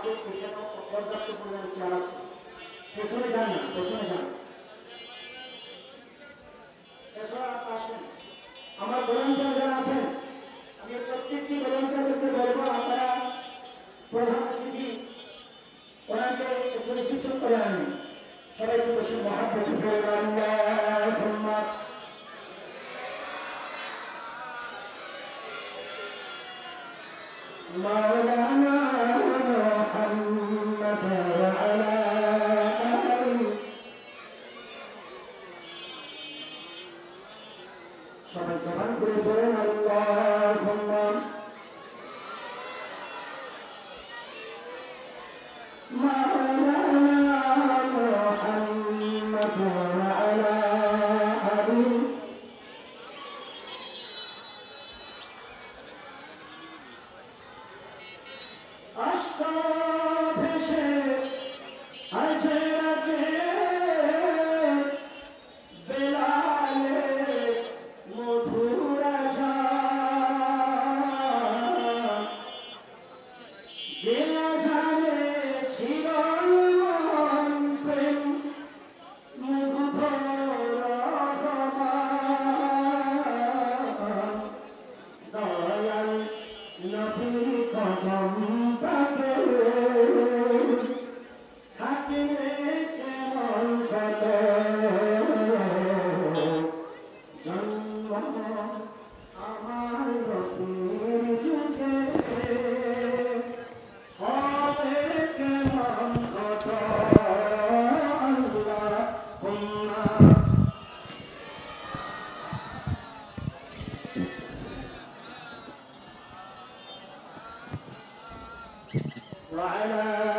আছে, এখানে পর্যাপ্ত পরিমাণ চেয়ার আছে। পেছনে যান না, পেছনে যান। এছাড়া আসেন আমার ভলান্টিয়ার যারা আছেন, আমি প্রত্যেকটি ভলান্টিয়ারদেরকে বলবো আপনারা প্রধান অতিথি ওনাকে একটু রিসিপশন করে আনেন। সবাই একটু বসে মহাব্বত করে আল্লাহুম্মা মাওলানা মুহাম্মদ ওয়া আলা আলিহি। সবাই জবান করে বলেন আল্লাহুম্মা মাওলানা মুহাম্মদ ওয়া আলা আলিহি। আস্তা ভেসে আছে রাতে বেলালে মধুর আজান, যে আজানে ছিল মন প্রেম মুগ্ধ রহমান। দয়াল নবীর কদম পাকে থাকিলে কেমন কত জন্ম আমার রবির যুগে হবে কেমন কত। আল্লাহুম্মা وعلى